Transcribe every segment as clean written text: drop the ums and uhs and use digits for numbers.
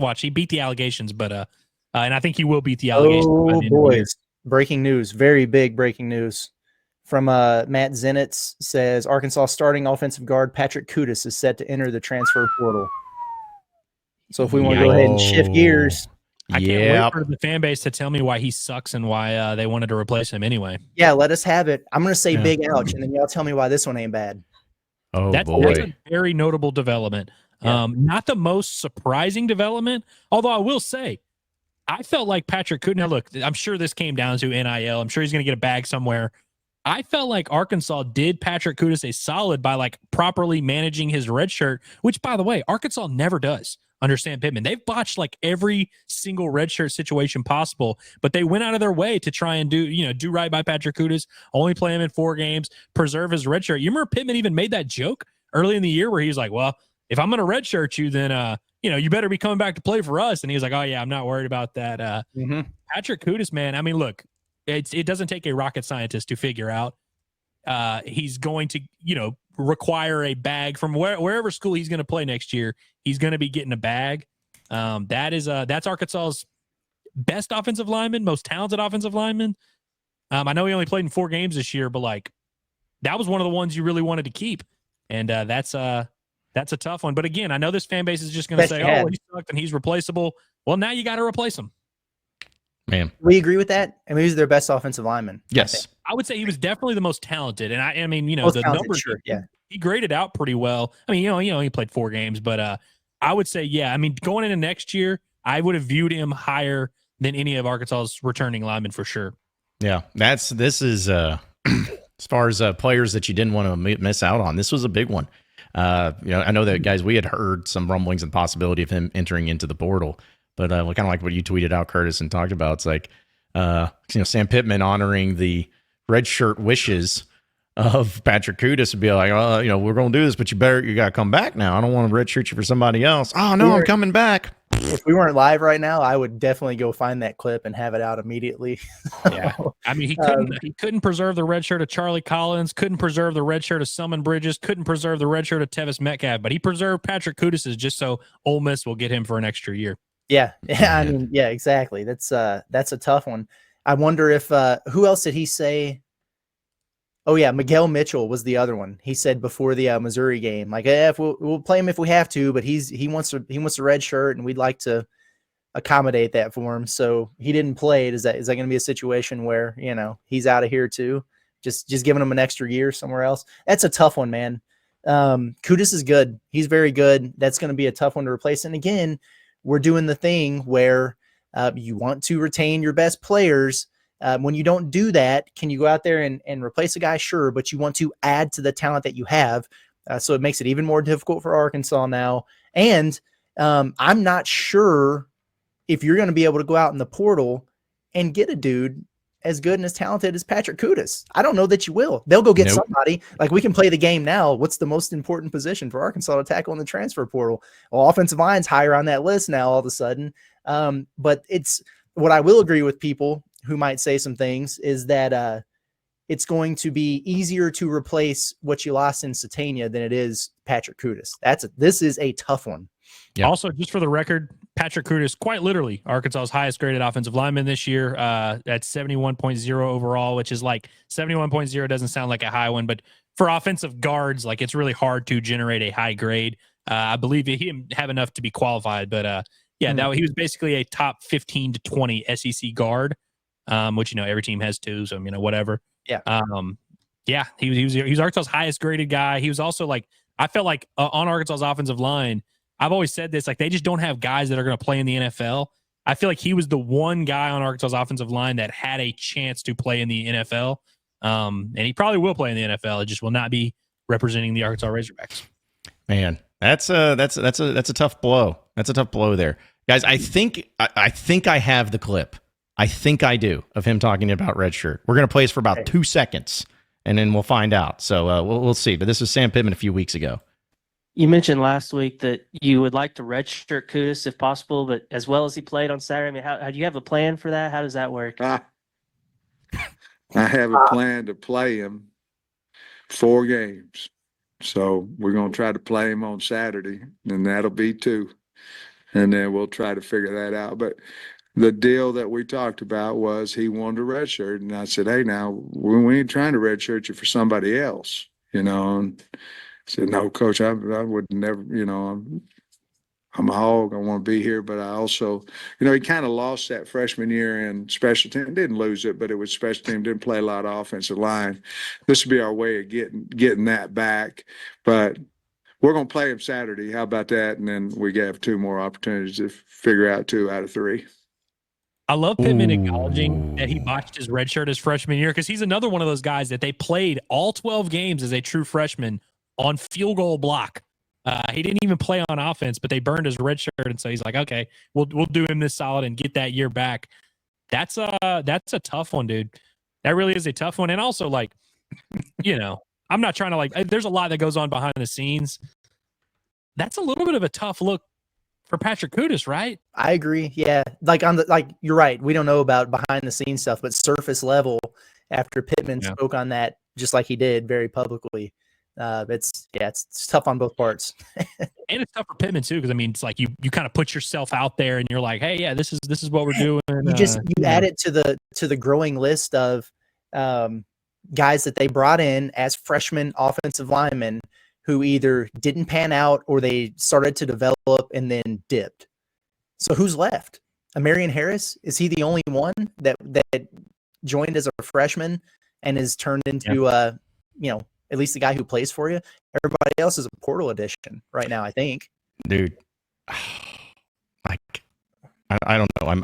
watch. He beat the allegations, but and I think he will beat the allegations. Oh, boys. Breaking news. Very big breaking news. From Matt Zenitz says Arkansas starting offensive guard Patrick Kutas is set to enter the transfer portal. So if we want to go ahead and shift gears. I can't wait for the fan base to tell me why he sucks and why they wanted to replace him anyway. Yeah, let us have it. I'm going to say big ouch, and then y'all tell me why this one ain't bad. Oh, that's a very notable development. Yeah. Not the most surprising development, although I will say, I felt like Patrick Kutas. Now, look, I'm sure this came down to NIL. I'm sure he's going to get a bag somewhere. I felt like Arkansas did Patrick Kutas a solid by like properly managing his red shirt, which, by the way, Arkansas never does under Sam Pittman. They've botched like every single red shirt situation possible, but they went out of their way to try and do right by Patrick Kutas, only play him in 4 games, preserve his red shirt. You remember Pittman even made that joke early in the year where he was like, well, if I'm going to red shirt you, then, you better be coming back to play for us. And he was like, oh yeah, I'm not worried about that. Patrick Kutas, man. I mean, look, it doesn't take a rocket scientist to figure out he's going to, require a bag from wherever school he's going to play next year. He's going to be getting a bag. That's Arkansas's best offensive lineman, most talented offensive lineman. I know he only played in 4 games this year, but like that was one of the ones you really wanted to keep. And that's a tough one. But again, I know this fan base is just going to say, oh, he sucked and he's replaceable. Well, now you got to replace him. Man, we agree with that. I mean, he's their best offensive lineman. Yes, I would say he was definitely the most talented. And I mean, the numbers, sure, he graded out pretty well. I mean, he played 4 games, but I would say, yeah. I mean, going into next year, I would have viewed him higher than any of Arkansas's returning linemen for sure. Yeah, this is as far as players that you didn't want to miss out on. This was a big one. I know that guys, we had heard some rumblings and possibility of him entering into the portal. But kind of like what you tweeted out, Curtis, and talked about, it's like, Sam Pittman honoring the red shirt wishes of Patrick Kutas to be like, we're going to do this, but you got to come back now. I don't want to red shirt you for somebody else. Oh, no, I'm coming back. If we weren't live right now, I would definitely go find that clip and have it out immediately. Yeah. I mean, he couldn't preserve the red shirt of Charlie Collins, couldn't preserve the red shirt of Summon Bridges, couldn't preserve the red shirt of Tevis Metcalf, but he preserved Patrick Kutas just so Ole Miss will get him for an extra year. Yeah. I mean, yeah, exactly. That's a tough one. I wonder if who else did he say? Oh yeah, Miguel Mitchell was the other one. He said before the Missouri game, like, if we'll play him if we have to, but he wants a red shirt, and we'd like to accommodate that for him. So he didn't play. Is that going to be a situation where he's out of here too? Just giving him an extra year somewhere else. That's a tough one, man. Kutas is good. He's very good. That's going to be a tough one to replace. And again, we're doing the thing where you want to retain your best players. When you don't do that, can you go out there and replace a guy? Sure, but you want to add to the talent that you have. So it makes it even more difficult for Arkansas now. And I'm not sure if you're going to be able to go out in the portal and get a dude as good and as talented as Patrick Kutas. I don't know that you will. They'll go get somebody. Like, we can play the game now. What's the most important position for Arkansas to tackle in the transfer portal? Well, offensive line's higher on that list now all of a sudden. But it's what I will agree with people who might say some things is that it's going to be easier to replace what you lost in Satania than it is Patrick Kutas. This is a tough one. Yeah. Also, just for the record, Patrick Kutas, quite literally Arkansas's highest graded offensive lineman this year at 71.0 overall, which is like 71.0 doesn't sound like a high one, but for offensive guards, like, it's really hard to generate a high grade. I believe he didn't have enough to be qualified, but he was basically a top 15 to 20 SEC guard, which, every team has 2. So, whatever. Yeah. He was Arkansas's highest graded guy. He was also like, I felt like on Arkansas's offensive line, I've always said this, like, they just don't have guys that are going to play in the NFL. I feel like he was the one guy on Arkansas's offensive line that had a chance to play in the NFL. And he probably will play in the NFL. It just will not be representing the Arkansas Razorbacks. Man, that's a tough blow. That's a tough blow there. Guys, I think I have the clip. I think I do, of him talking about redshirt. We're going to play this for about 2 seconds, and then we'll find out. So we'll see. But this was Sam Pittman a few weeks ago. You mentioned last week that you would like to redshirt Kutas if possible, but as well as he played on Saturday, I mean, how do you have a plan for that? How does that work? I have a plan to play him 4 games. So we're going to try to play him on Saturday, and that'll be 2. and then we'll try to figure that out. But the deal that we talked about was he wanted a red shirt, and I said, hey, now we ain't trying to red shirt you for somebody else, And I said, no, coach, I would never, I'm a Hog. I want to be here, but I also, he kind of lost that freshman year in special team. Didn't lose it, but it was special team. Didn't play a lot of offensive line. This would be our way of getting that back. But we're going to play him Saturday. How about that? And then we have 2 more opportunities to figure out 2 out of 3. I love Pittman acknowledging that he botched his red shirt his freshman year, because he's another one of those guys that they played all 12 games as a true freshman on field goal block. He didn't even play on offense, but they burned his red shirt, and so he's like, okay, we'll do him this solid and get that year back. That's a tough one, dude. That really is a tough one. And also, I'm not trying to there's a lot that goes on behind the scenes. That's a little bit of a tough look for Patrick Kutas, right? I agree. Yeah. You're right. We don't know about behind the scenes stuff, but surface level, after Pittman spoke on that, just like he did very publicly, it's tough on both parts. And it's tough for Pittman too, because it's like you kind of put yourself out there and you're like, hey, yeah, this is what we're doing. You add it to the growing list of guys that they brought in as freshman offensive linemen who either didn't pan out or they started to develop and then dipped. So who's left? Amarian Harris? Is he the only one that joined as a freshman and is turned into at least the guy who plays for you? Everybody else is a portal addition right now, I think. Dude, I don't know.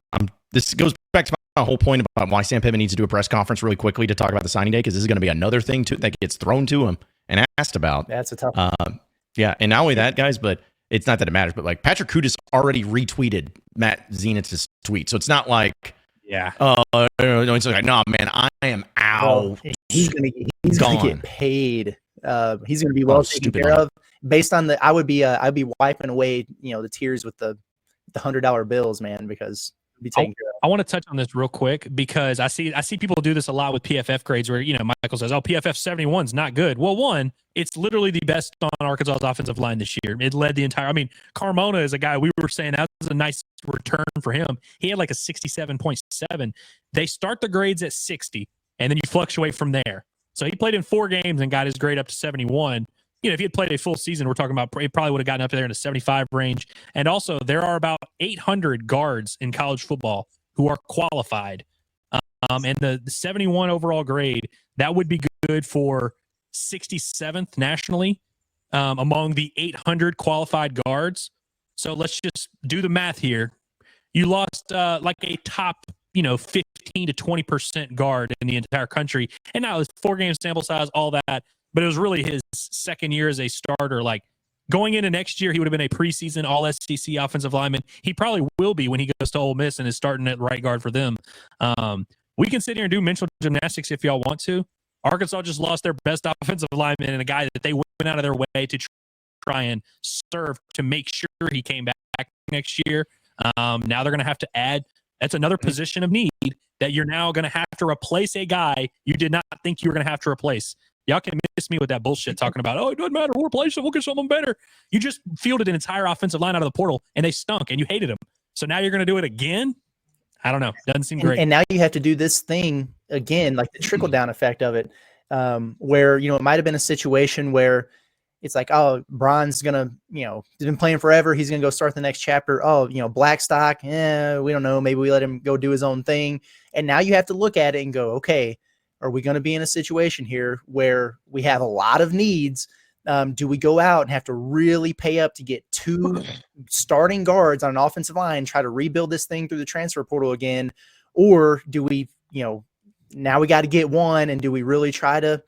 This goes back to my whole point about why Sam Pittman needs to do a press conference really quickly to talk about the signing day, because this is going to be another thing that gets thrown to him and asked about. That's a tough one. Yeah, and not only that, guys, but it's not that it matters, but Patrick Kutas already retweeted Matt Zenit's tweet, so it's not like, it's like, no, man, I am out. Well, he's gonna get paid. He's gonna be well taken care of. Based on I'd be wiping away, the tears with the $100 bills, man, because be taken care of. I want to touch on this real quick, because I see people do this a lot with PFF grades where, Michael says, oh, PFF 71 is not good. Well, one, it's literally the best on Arkansas's offensive line this year. It led the entire, Carmona is a guy we were saying that was a nice return for him. He had like a 67.7. They start the grades at 60 and then you fluctuate from there. So he played in 4 games and got his grade up to 71. If he had played a full season, we're talking about, it probably would have gotten up there in the 75 range. And also, there are about 800 guards in college football who are qualified. And the 71 overall grade, that would be good for 67th nationally among the 800 qualified guards. So let's just do the math here. You lost like a top 15 to 20% guard in the entire country. And now it's 4-game sample size, all that. But it was really his second year as a starter. Like, going into next year, he would have been a preseason All-SEC offensive lineman. He probably will be when he goes to Ole Miss and is starting at right guard for them. We can sit here and do mental gymnastics if y'all want to. Arkansas just lost their best offensive lineman and a guy that they went out of their way to try and serve to make sure he came back next year. Now they're going to have to add. That's another position of need that you're now going to have to replace a guy you did not think you were going to have to replace. Y'all can miss me with that bullshit talking about, it doesn't matter. We'll replace him. We'll get someone better. You just fielded an entire offensive line out of the portal, and they stunk, and you hated them. So now you're going to do it again? I don't know. Doesn't seem great. And now you have to do this thing again, like the trickle-down effect of it, where, it might have been a situation where it's like, oh, Braun's going to, he's been playing forever. He's going to go start the next chapter. Oh, Blackstock, we don't know. Maybe we let him go do his own thing. And now you have to look at it and go, okay, are we going to be in a situation here where we have a lot of needs? Do we go out and have to really pay up to get 2 starting guards on an offensive line, try to rebuild this thing through the transfer portal again? Or do we, now we got to get one, and do we really try to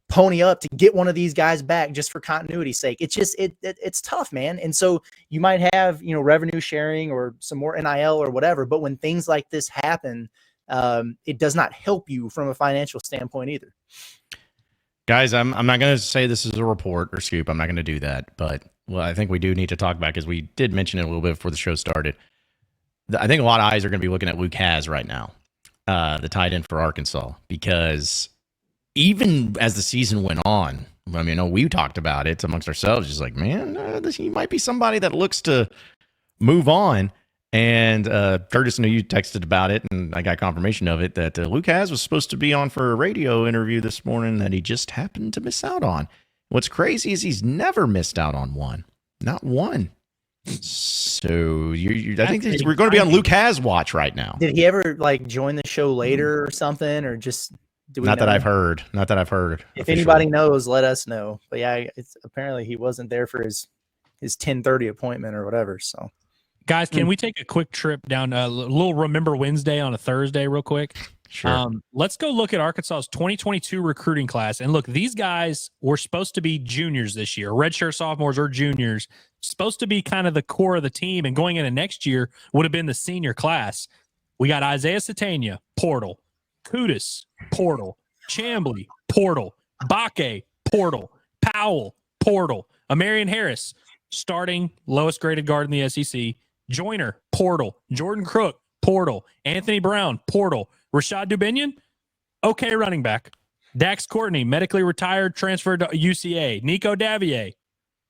pony up to get one of these guys back just for continuity's sake? It's just, it's tough, man. And so you might have, revenue sharing or some more NIL or whatever, but when things like this happen, it does not help you from a financial standpoint either. Guys, I'm not going to say this is a report or scoop. I'm not going to do that. But I think we do need to talk about, because we did mention it a little bit before the show started. I think a lot of eyes are going to be looking at Luke Hasz right now, the tight end for Arkansas, because even as the season went on, we talked about it amongst ourselves, just like, man, he might be somebody that looks to move on. And Curtis, I know you texted about it, and I got confirmation of it, that Luke Has was supposed to be on for a radio interview this morning that he just happened to miss out on. What's crazy is he's never missed out on one. Not one. So I think we're going to be on Luke Has watch right now. Did he ever like join the show later or something, or just Not that I've heard. If officially? Anybody knows, let us know. But yeah, apparently he wasn't there for his 10:30 appointment or whatever. So, guys, can we take a quick trip down a little Remember Wednesday on a Thursday real quick? Sure. Let's go look at Arkansas's 2022 recruiting class. And look, these guys were supposed to be juniors this year, redshirt sophomores or juniors, supposed to be kind of the core of the team. And going into next year would have been the senior class. We got Isaiah Satania, portal. Kutas, portal. Chambly, portal. Bakke, portal. Powell, portal. Amarian Harris, starting lowest graded guard in the SEC. Joyner, portal. Jordan Crook, portal. Anthony Brown, portal. Rashad Dubinion, okay running back. Dax Courtney, medically retired, transferred to UCA. Nico Davier,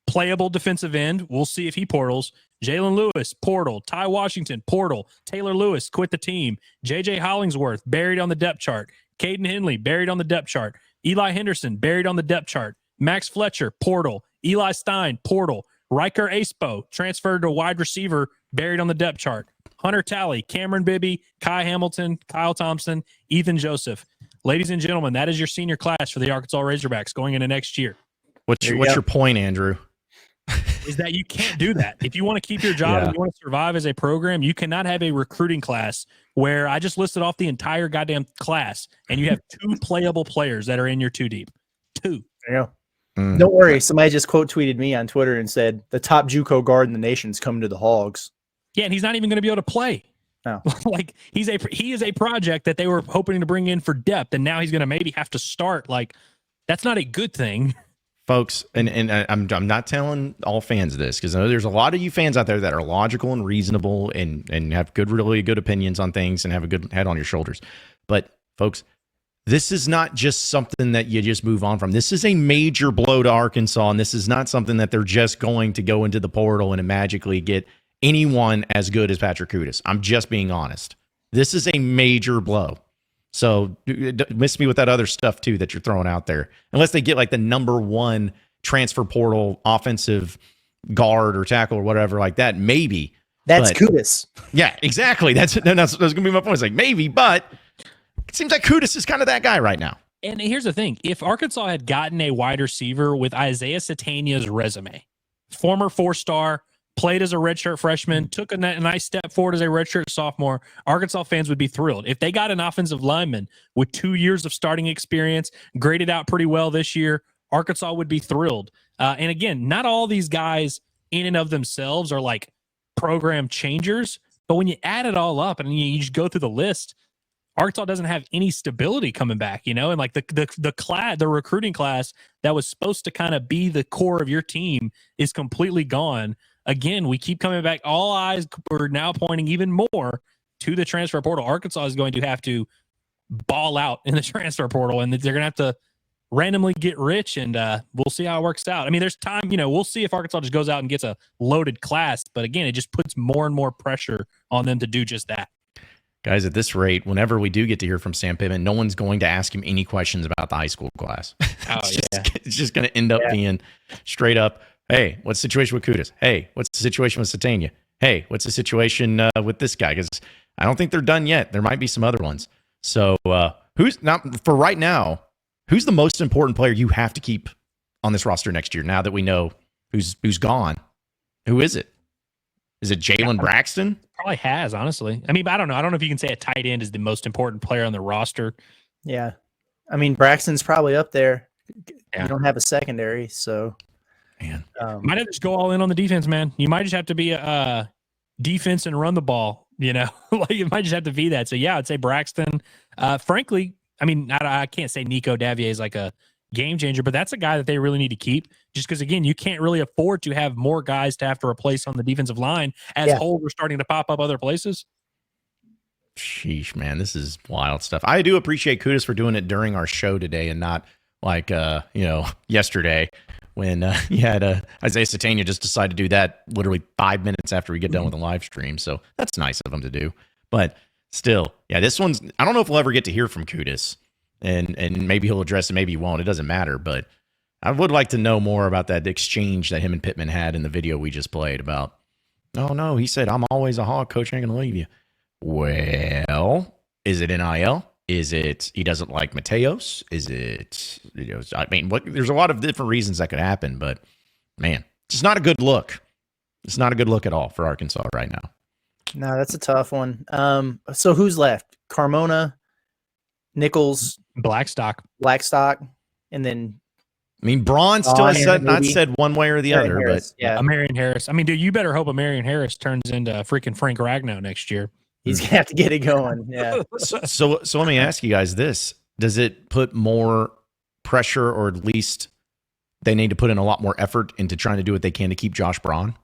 playable defensive end. We'll see if he portals. Jalen Lewis, portal. Ty Washington, portal. Taylor Lewis, quit the team. J.J. Hollingsworth, buried on the depth chart. Caden Henley, buried on the depth chart. Eli Henderson, buried on the depth chart. Max Fletcher, portal. Eli Stein, portal. Riker Aspo, transferred to wide receiver, buried on the depth chart. Hunter Talley, Cameron Bibby, Kai Hamilton, Kyle Thompson, Ethan Joseph. Ladies and gentlemen, that is your senior class for the Arkansas Razorbacks going into next year. What's your point, Andrew? Is that you can't do that. If you want to keep your job and you want to survive as a program, you cannot have a recruiting class where I just listed off the entire goddamn class and you have 2 playable players that are in your 2 deep. 2. Yeah. Don't worry. Somebody just quote tweeted me on Twitter and said the top JUCO guard in the nation's coming to the Hogs. Yeah, and he's not even going to be able to play. No. Like he is a project that they were hoping to bring in for depth, and now he's going to maybe have to start. Like that's not a good thing, folks. And I'm not telling all fans this because I know there's a lot of you fans out there that are logical and reasonable and have really good opinions on things and have a good head on your shoulders. But folks, this is not just something that you just move on from. This is a major blow to Arkansas, and this is not something that they're just going to go into the portal and magically get anyone as good as Patrick Kutas. I'm just being honest. This is a major blow. So miss me with that other stuff too that you're throwing out there. Unless they get like the number 1 transfer portal offensive guard or tackle or whatever like that, maybe. That's Kutas. Yeah, exactly. That's going to be my point. It's like maybe, but it seems like Kutas is kind of that guy right now. And here's the thing. If Arkansas had gotten a wide receiver with Isaiah Satania's resume, former 4-star, played as a redshirt freshman, took a nice step forward as a redshirt sophomore, Arkansas fans would be thrilled. If they got an offensive lineman with 2 years of starting experience, graded out pretty well this year, Arkansas would be thrilled. And again, not all these guys in and of themselves are like program changers, but when you add it all up and you just go through the list, Arkansas doesn't have any stability coming back, and like the recruiting class that was supposed to kind of be the core of your team is completely gone. Again, we keep coming back. All eyes are now pointing even more to the transfer portal. Arkansas is going to have to ball out in the transfer portal, and they're going to have to randomly get rich, and we'll see how it works out. I mean, there's time, we'll see if Arkansas just goes out and gets a loaded class, but again, it just puts more and more pressure on them to do just that. Guys, at this rate, whenever we do get to hear from Sam Pittman, no one's going to ask him any questions about the high school class. It's just going to end up being straight up, hey, what's the situation with Kutas? Hey, what's the situation with Satania? Hey, what's the situation with this guy? Because I don't think they're done yet. There might be some other ones. So who's not for right now? Who's the most important player you have to keep on this roster next year? Now that we know who's gone, who is it? Is it Jalen Braxton? Probably has, honestly. I mean, I don't know. I don't know if you can say a tight end is the most important player on the roster. Yeah, I mean Braxton's probably up there. Yeah. You don't have a secondary, so. Man, might have to just go all in on the defense, man. You might just have to be a defense and run the ball, like it might just have to be that. So yeah, I'd say Braxton. Frankly, I mean, I can't say Nico Davier is like a game changer, but that's a guy that they really need to keep just because again, you can't really afford to have more guys to have to replace on the defensive line as holes are starting to pop up other places. Sheesh, man, this is wild stuff. I do appreciate Kutas for doing it during our show today and not like, yesterday when you had Isaiah Satania just decide to do that literally 5 minutes after we get done with the live stream. So that's nice of him to do. But still, yeah, this one's, I don't know if we'll ever get to hear from Kutas, and maybe he'll address it, maybe he won't. It doesn't matter. But I would like to know more about that exchange that him and Pittman had in the video we just played about, oh, no, he said, I'm always a Hog, coach, I ain't going to leave you. Well, is it NIL? Is it he doesn't like Mateos? Is it, I mean, there's a lot of different reasons that could happen, but man, it's not a good look. It's not a good look at all for Arkansas right now. No, that's a tough one. So who's left? Carmona, Nichols, Blackstock, and then I mean, Braun still has not said one way or the other, Harris, but yeah, Marion Harris. I mean, dude, you better hope Marion Harris turns into freaking Frank Ragnow next year. he's gonna have to get it going. Yeah. So let me ask you guys this: does it put more pressure, or at least they need to put in a lot more effort into trying to do what they can to keep Josh Braun?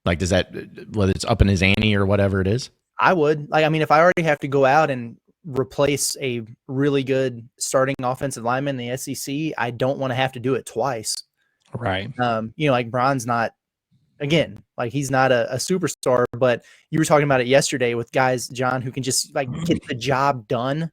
Like, does that, whether it's up in his ante or whatever it is? I would. Like, I mean, if I already have to go out and replace a really good starting offensive lineman in the SEC, I don't want to have to do it twice. Right. Like Braun's not, again, like he's not a superstar, but you were talking about it yesterday with guys, John, who can just like get the job done.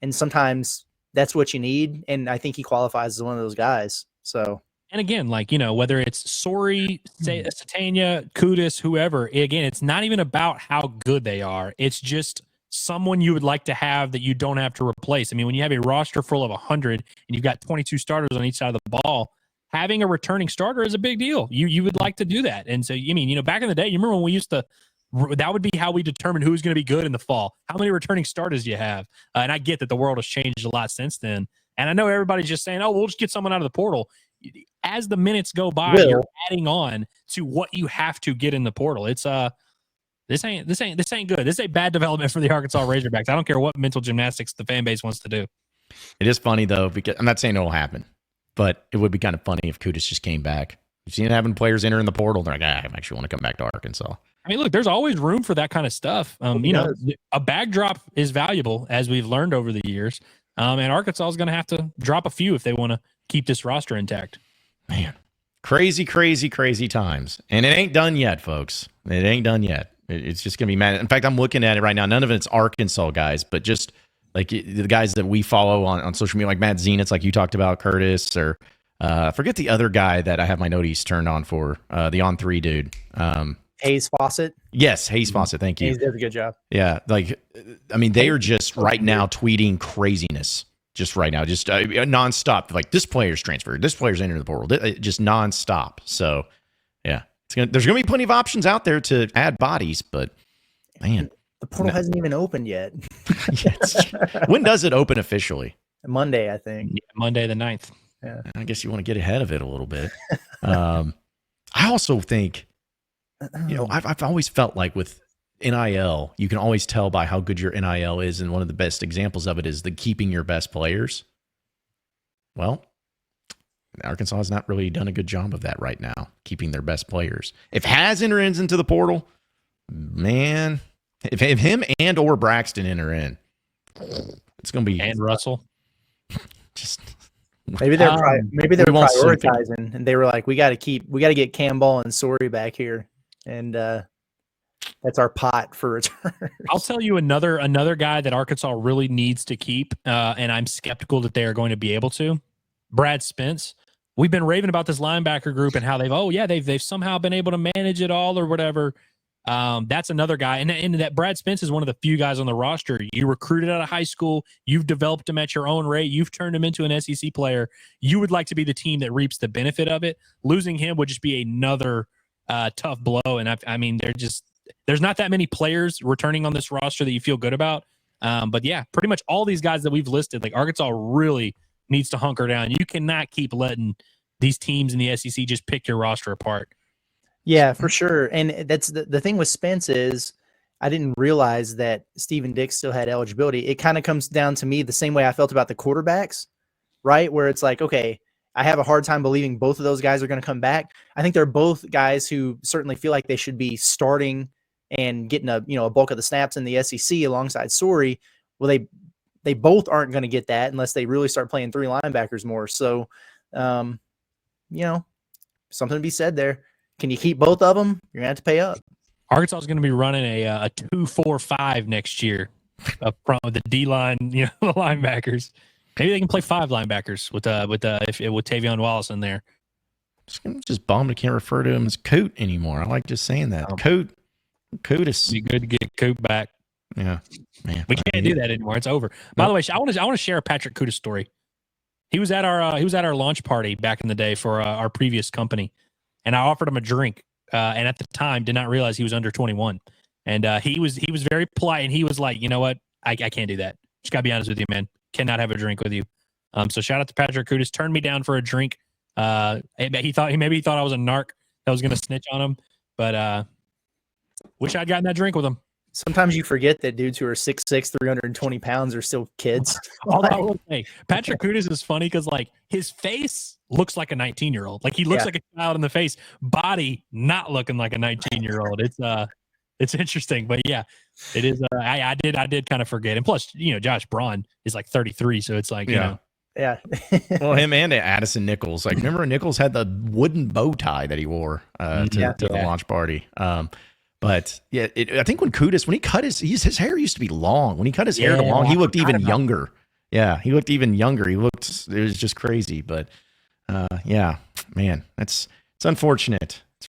And sometimes that's what you need. And I think he qualifies as one of those guys. So. And again, like, whether it's Sori, Satania, Kutas, whoever, again, it's not even about how good they are. It's just someone you would like to have that you don't have to replace. I mean, when you have a roster full of 100 and you've got 22 starters on each side of the ball, having a returning starter is a big deal. You would like to do that. And so, I mean, back in the day, you remember when we used to, that would be how we determine who's going to be good in the fall. How many returning starters do you have? And I get that the world has changed a lot since then. And I know everybody's just saying, oh, we'll just get someone out of the portal. As the minutes go by, you're adding on to what you have to get in the portal. It's this ain't good. This is a bad development for the Arkansas Razorbacks. I don't care what mental gymnastics the fan base wants to do. It is funny though, because I'm not saying it'll happen, but it would be kind of funny if Kutas just came back. You've seen having players enter in the portal. They're like, I actually want to come back to Arkansas. I mean, look, there's always room for that kind of stuff. A bag drop is valuable, as we've learned over the years. And Arkansas is going to have to drop a few if they want to keep this roster intact. Man, crazy, crazy, crazy times. And it ain't done yet, folks. It ain't done yet. It's just going to be mad. In fact, I'm looking at it right now. None of it's Arkansas guys, but just like the guys that we follow on social media, like Matt Zenitz, like you talked about, Curtis, or forget the other guy that I have my noties turned on for, the On3 dude. Hayes Fawcett. Yes, Hayes Fawcett. Thank you. He does a good job. Yeah. Like, I mean, they are just right now tweeting craziness. Just right now, just nonstop. Like, this player's transferred, this player's entered the portal, just nonstop. So, yeah, there's going to be plenty of options out there to add bodies, but man, the portal hasn't even opened yet. Yes. When does it open officially? Monday, I think. Yeah, Monday the 9th. Yeah. I guess you want to get ahead of it a little bit. I also think, I've always felt like with NIL, you can always tell by how good your NIL is, and one of the best examples of it is the keeping your best players. Well, Arkansas has not really done a good job of that right now, keeping their best players. If Has enters into the portal, man, if him and or Braxton enter in, it's going to be and Russell. Just maybe they're prioritizing, and they were like, we got to get Cam Ball and Sori back here, and that's our pot for return. I'll tell you another guy that Arkansas really needs to keep, and I'm skeptical that they are going to be able to. Brad Spence. We've been raving about this linebacker group and how they've somehow been able to manage it all or whatever. That's another guy, and that Brad Spence is one of the few guys on the roster. You recruited out of high school. You've developed him at your own rate. You've turned him into an SEC player. You would like to be the team that reaps the benefit of it. Losing him would just be another tough blow. And I mean, there's not that many players returning on this roster that you feel good about. But yeah, pretty much all these guys that we've listed, like Arkansas really needs to hunker down. You cannot keep letting these teams in the SEC just pick your roster apart. Yeah, for sure. And that's the thing with Spence is I didn't realize that Steven Dix still had eligibility. It kind of comes down to me the same way I felt about the quarterbacks, right? Where it's like, okay, I have a hard time believing both of those guys are going to come back. I think they're both guys who certainly feel like they should be starting and getting a bulk of the snaps in the SEC alongside Sori. Well, they both aren't going to get that unless they really start playing three linebackers more. So, something to be said there. Can you keep both of them? You're gonna have to pay up. Arkansas is going to be running a 2-4-5 next year up front with the D line, the linebackers. Maybe they can play 5 linebackers with Tavion Wallace in there. Just bummed I can't refer to him as Coot anymore. I like just saying that. Kutas. Be good to get Coot back. Yeah, man. We can't do that anymore. It's over. By the way, I want to share a Patrick Kutas story. He was at our launch party back in the day for our previous company, and I offered him a drink. And at the time, did not realize he was under 21. And he was very polite, and he was like, you know what, I can't do that. Just gotta be honest with you, man. Cannot have a drink with you. So shout out to Patrick Kutas. Turned me down for a drink. He thought I was a narc that was gonna snitch on him, but wish I'd gotten that drink with him. Sometimes you forget that dudes who are 6'6", 320 pounds are still kids. Although I will say, Patrick Kutas is funny because like his face looks like a 19-year-old. Like he looks like a child in the face. Body not looking like a 19-year-old. It's interesting, but yeah, it is. I did kind of forget. And plus, Josh Braun is like 33, so it's like Yeah. Well, him and Addison Nichols. Like, remember Nichols had the wooden bow tie that he wore to the launch party. But yeah, I think when he cut his hair used to be long. When he cut his hair to long, he looked even younger. Yeah, he looked even younger. It was just crazy. But yeah, man, it's unfortunate.